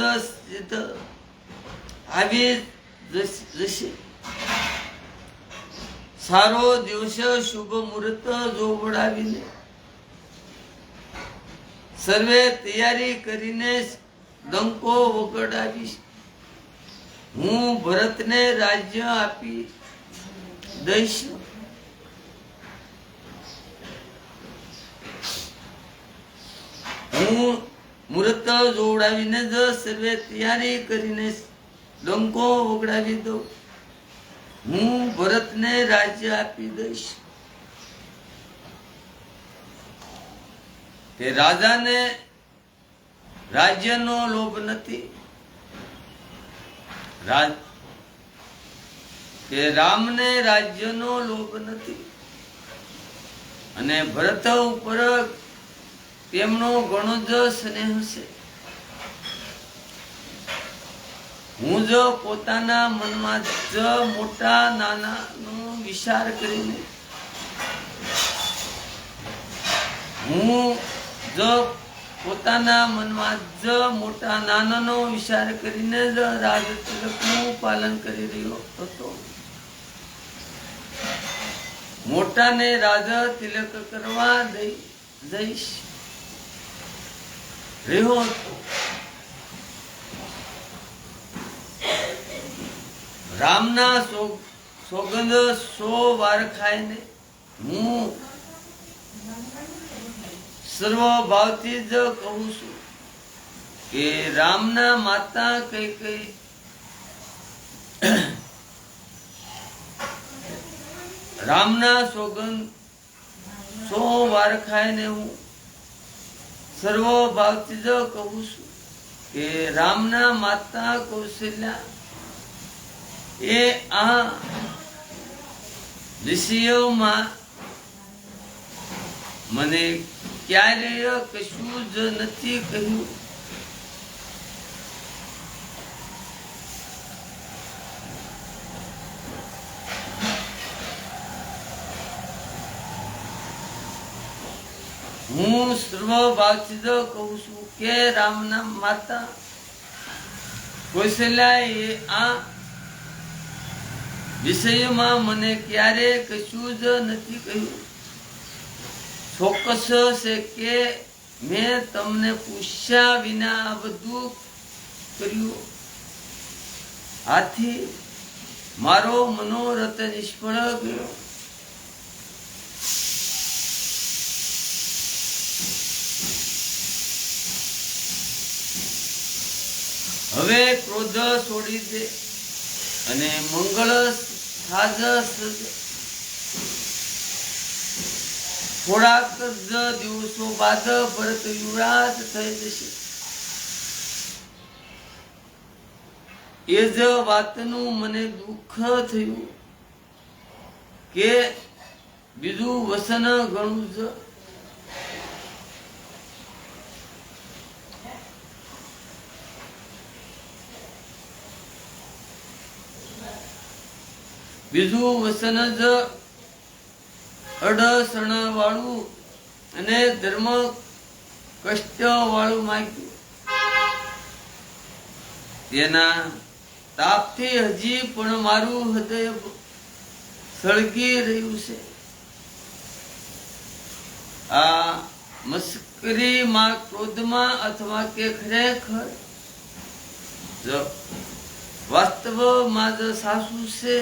S1: આવી જશે. સારો દિવસ શુભ મુહૂર્ત જોવડાવીને સર્વે તૈયારી કરીને ડંકો વગાડાવીશ. હું ભરતને રાજ્ય આપી દઈશ. હું મુહૂર્ત જોડાવીને જ સર્વે તૈયારી કરીને ડંકો વગાડાવી દઉં. હું ભરતને રાજ્ય આપી દઈશ. તે રાજાને રાજ્યનો લોભ નથી કે રામને રાજ્યનો લોભ નથી અને ભરત ઉપર તેમનો ઘણો જ સ્નેહ છે. હું જો પોતાના મનમાં જ મોટા નાનાનો વિચાર કરીને પોતાના મનમાં જ મોટા નાનાનો વિચાર કરીને જ રાજતિલકનું પાલન કરી રહ્યો હતો. મોટાને રાજ તિલક કરવા જઈશ રહ્યો હતો. રામના સોગંદ 100 વાર ખાઈને હું સર્વ ભાવથી જ કહું છું કે રામના માતા કઈ કઈ રામના સોગંદ 100 વાર ખાઈને હું સર્વ ભાવથી જ કહું છું કે રામના માતા કૌશલ્યા એ આ ઋષિઓમાં મને ક્યારેય કશું જ નથી કહ્યું. હું સર્વ ભાવથી જ કહું છું કે રામના માતા કૌશલ્યા એ આ વિષયમાં મને ક્યારે કશું જ નથી કહ્યું. ચોક્કસ છે કે મેં તમને પૂછ્યા વિના આ બધું કર્યું. આથી મારો મનોરથ નિષ્ફળ ગયો. હવે ક્રોધ છોડી દે અને મંગળ સાજ સજ. થોડાક જ દિવસો બાદ ભરત યુવરાજ થઈ જશે. એ જ વાતનું મને દુઃખ થયું કે બીજું વસન ઘણું જ. બીજું વસન જ અડસણ વાળું અને ધર્મ કષ્ટ વાળું માગ્યું. તેના તાપથી હજી પણ મારું હૃદય સળગી રહ્યું છે. આ મસ્કરીમાં, ક્રોધમાં અથવા કે ખરેખર વાસ્તવમાં જ સાસુ છે.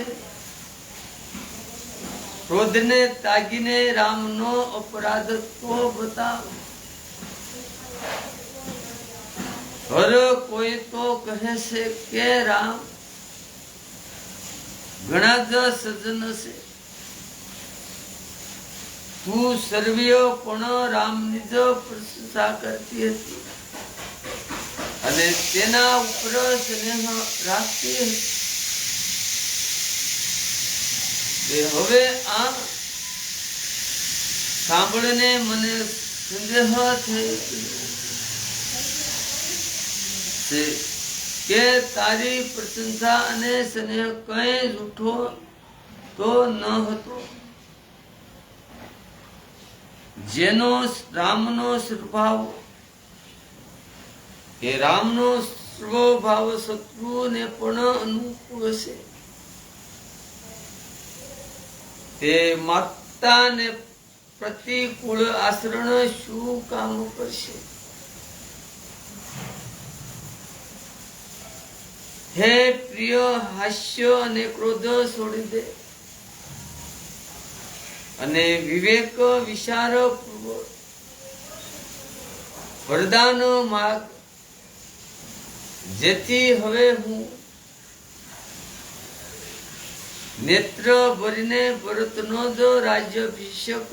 S1: ક્રોધને તાગીને રામનો અપરાધ તો બતાવ. હર કોઈ તો કહે છે કે રામ ઘણા જ સજ્જન છે. તું સર્વીય પણ રામની જ પ્રશંસા કરતી હતી અને તેના ઉપર સ્નેહ રાખતી હતી. હવે આ સાંભળીને મને સંદેહ થયો કે તારી પ્રશંસા અને સ્નેહ કઈ જૂઠો તો ન હતો. જેનો રામનો સ્વભાવ એ રામનો સ્વભાવ શત્રુને પણ અનુકૂળ છે. તે માતાને પ્રતિકૂળ આચરણ શું કામ કરશે? હે પ્રિય, હાસ્ય અને ક્રોધ છોડી દે અને વિવેક વિચાર પૂર્વક વરદાન માગ, જેથી હવે હું નેત્ર ભરીને ભરતનો જ રાજ્યાભિષેક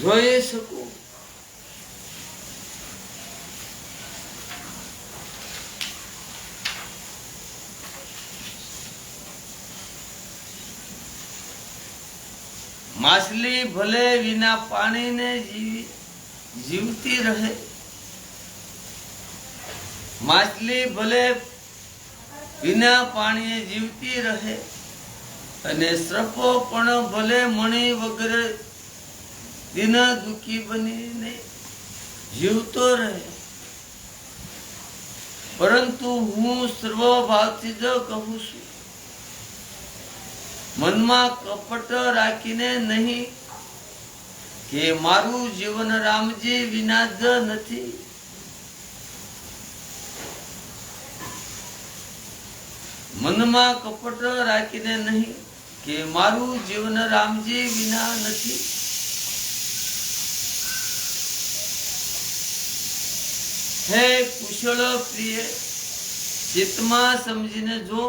S1: જોઈ શકું. માછલી ભલે વિના પાણીને જીવતી રહે, માછલી ભલે વિના પાણીએ જીવતી રહે અને સર્પ પણ ભલે મણી વગર દિન દુઃખી બનીને જીવતો રહે, પરંતુ હું સર્વભાવથી જ કહું છું, મનમાં કપટ રાખીને નહીં કે મારું જીવન રામજી વિના જ નથી. મનમાં કપટ રાખીને નહીં કે મારું જીવન રામજી વિના નથી. હે કુશળ પ્રિય, ચિત્તમાં સમજીને જો,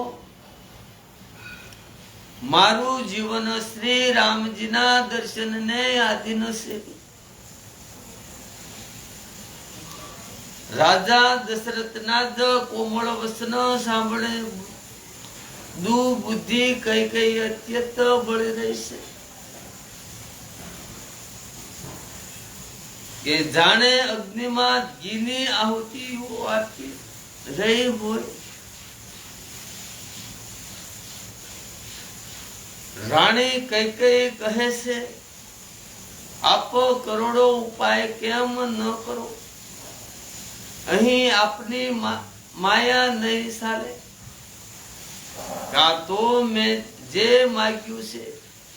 S1: મારું જીવન શ્રી રામજીના દર્શનને આધીન છે. રાજા દશરથના જ કોમળ વસન સાંભળે દુબુદ્ધિ કઈ કઈ અત્યંત બળી રહી છે, કે જાણે અગ્નિમાં ઘીની આહુતિ આપી રહી હોય. રાણી કઈ કઈ કહે છે, આપ કરોડો ઉપાય કેમ ન કરો? અહીં આપની માયા નહીં ચાલે. કાં તો મેં જે માગ્યું છે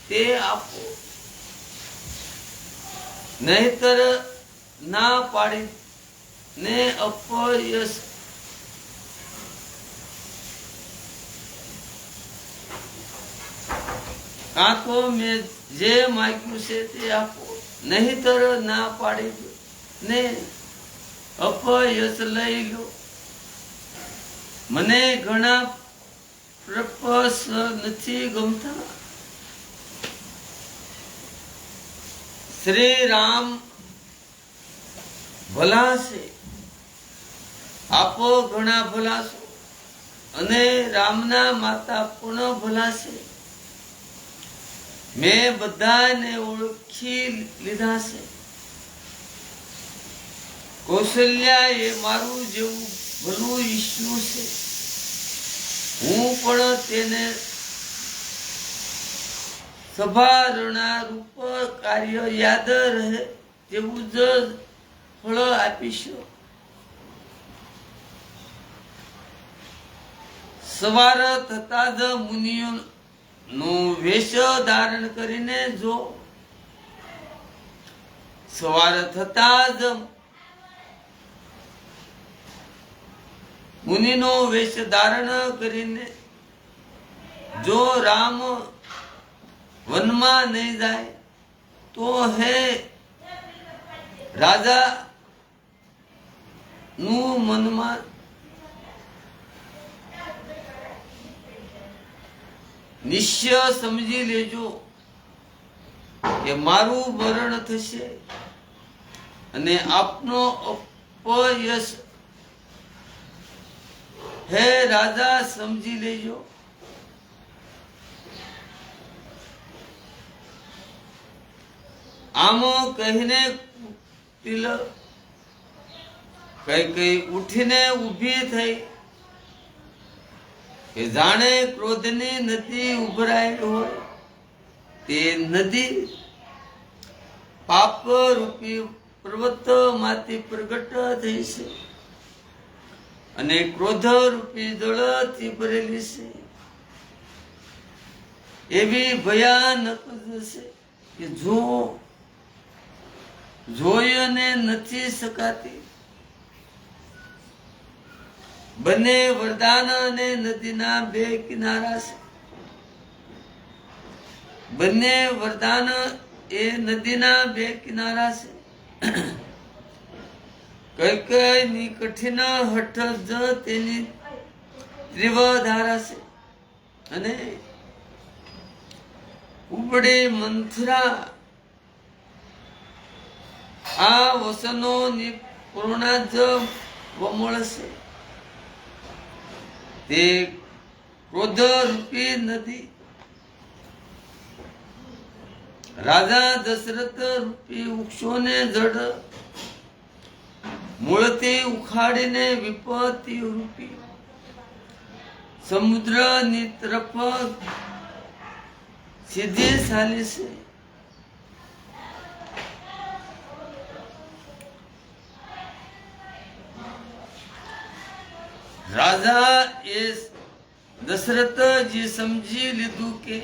S1: તે આપો, નહીતર ના પાડી ને અપયશ. કાં તો મેં જે માગ્યું છે તે આપો, નહીતર ના પાડી ને અપયશ લઈ લો. મને ઘણા પ્રપસ નથી ગમતા. શ્રી રામ ભલા છે, આપો ઘણા ભલા છો, અને રામના માતા પણ ભલા છે. મેં બધાને ઓળખી લીધા છે. કૌશલ્યા એ મારું જેવું ભલું ઈચ્છ્યું છે. હું પણ તેને સભારણા રૂપ કાર્ય યાદ રહે તેવું જ ફળ આપીશ. સવાર થતા જ મુનિઓ નું વેશ ધારણ કરીને જો, સવાર થતા જ મુનિનો વેશ ધારણ કરીને જો રામ વનમાં નહીં જાય તો હે રાજા નું મનમાં નિશ્ચય સમજી લેજો કે મારું મરણ થશે અને આપનો અપયશ. હે રાજા સમજી લેજો. આમ કહીને કઈ કઈ ઉઠીને ઊભી થઈ, કે જાણે ક્રોધની નદી ઉભરાઈ હોય. તે નદી પાપ રૂપી પર્વત માંથી પ્રગટ થઈ છે, અને ક્રોધ રૂપી જળથી ભરેલી છે. એવી ભયાનક છે કે જોઈને નથી શકાતી. બંને વરદાન અને નદીના બે કિનારા છે. બંને વરદાન એ નદીના બે કિનારા છે. કઈ કઈ ની કઠિન હઠ જ તેની તીવ્ર ધારા છે, અને ઉબડી મંથરા આ વસનો ની પૂર્ણા જ વમળ છે. તે ક્રોધ રૂપી નદી રાજા દશરથ રૂપી વૃક્ષોને જડ મૂળથી ઉખાડીને વિપત્તિ રૂપી સમુદ્રની તરફ સીધી ચાલી છે. રાજા એ દશરથજી સમજી લીધું કે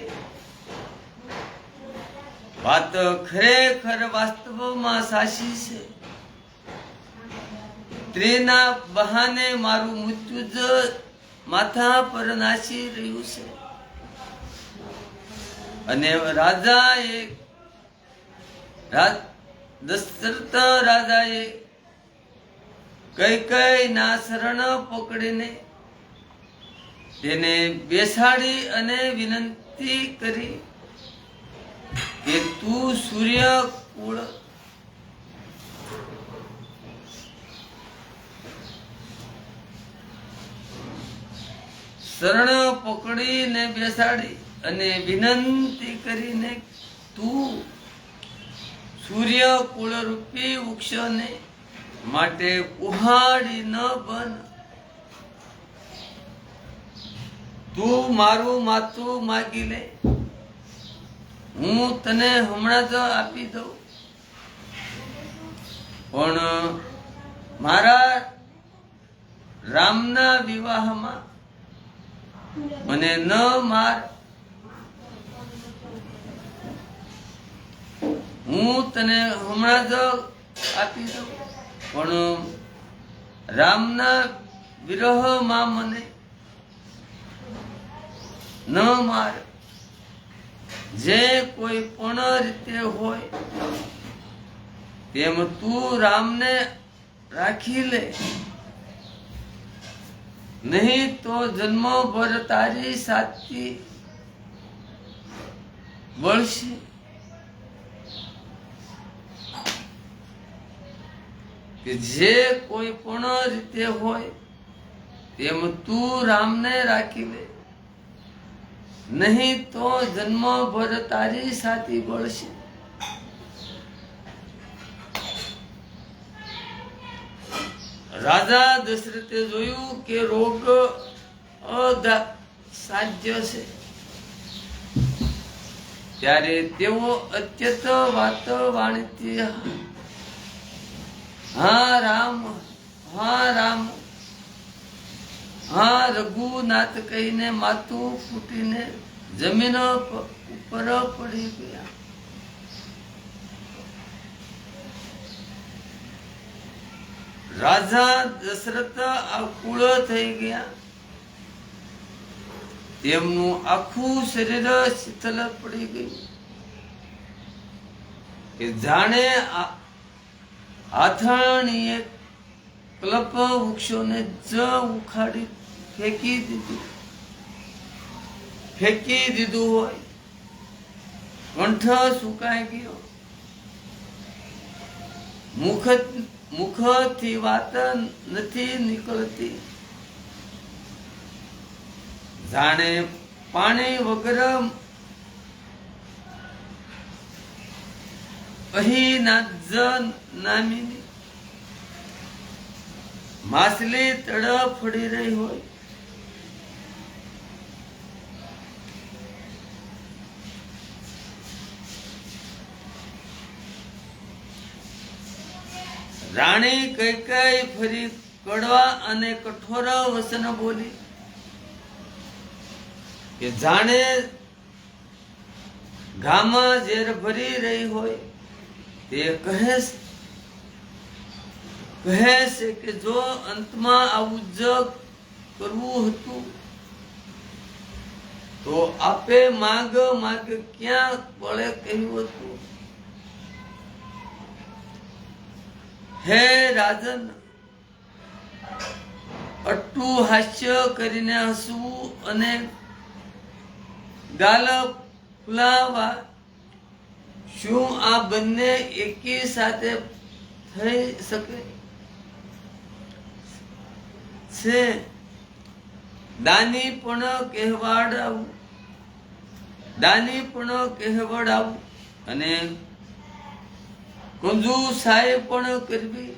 S1: વાત ખરેખર વાસ્તવમાં સાચી છે. સ્ત્રીના બહાને મારું મૃત્યુ જ માથા પર નાસી રહ્યું છે. અને દશરથ રાજાએ કઈ ના શરણ પકડીને તેને બેસાડી અને વિનંતી કરી કે તું સૂર્ય કુળ શરણ પકડીને બેસાડી અને વિનંતી કરીને તું સૂર્ય કુળ રૂપી વૃક્ષને માટે ઉહાડી ન બન. તું મારું માથું માગી લે, હું તને હમણાં જ આપી દઉં, પણ મારા રામના વિવાહમાં મને ન માર. હું તને હમણાં જ આપી દઉં, પણ રામના વિરહમાં મને ન માર. જે કોઈ પણ રીતે હોય તેમ તું રામને રાખી લે, નહીં તો જન્મભર તારી સાથી બળશે. કે જે કોઈ પણ રીતે હોય તેમ તું રામને રાખી લે, નહીં તો જન્મભર તારી સાથી બળશે. રાજા દશરથે જોયું કે રોગ અસાધ્ય છે, ત્યારે તેઓ અત્યંત વાત વાણીથી હા રામ, હા રામ, હા રઘુનાથ કહીને માથું ફૂટીને જમીન ઉપર પડી ગયા. રાજા દશરથ આકુળ થઈ ગયા. તેમનું આખું શરીર શીતલ પડી ગયું કે જાણે આથાણીએ કલ્પ વૃક્ષોને જ ઉખાડી ફેંકી દીધું હોય. કંઠ સુકાઈ ગયો, મુખથી વાત નથી નીકળતી. જાણે પાણી વગર અહીં નામીની માછલી તડફડી રહી હોય. રાણી કૈકેયી ફરી કડવા અને કઠોર વચન બોલી કે જાણે ઘામાં ઝેર ભરી રહી હોય. તે કહે છે કે જો અંતમાં આવું જ કરવું હતું તો આપે માગ ક્યાં પળે કહ્યું હતું. હે રાજન, અટ્ટું હાસ્ય કરીને હસવું અને ગાલ ફુલાવા, શું આ બંને એકી સાથે થઈ શકે છે? દાની પણ કહેવડાવું અને કંજૂસાઈ પણ કરવી.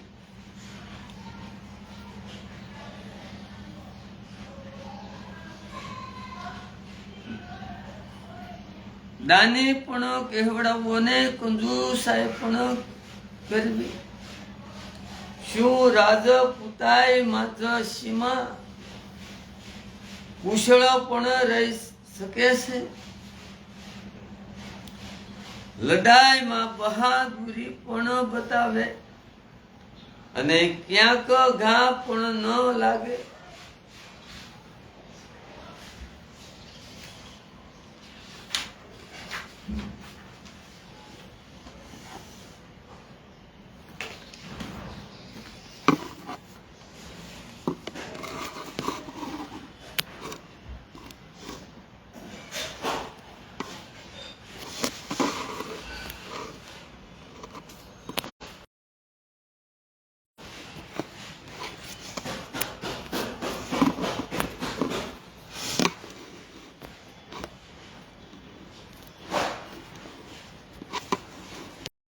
S1: દાની પણ કહેવડાવું અને કંજૂસાઈ પણ કરવી. શું રાજપૂતાઈ માત્ર સીમા કુશળ પણ રહી શકે છે? લડાઈમાં બહાદુરી પણ બતાવે અને ક્યાંક ઘા પણ ન લાગે.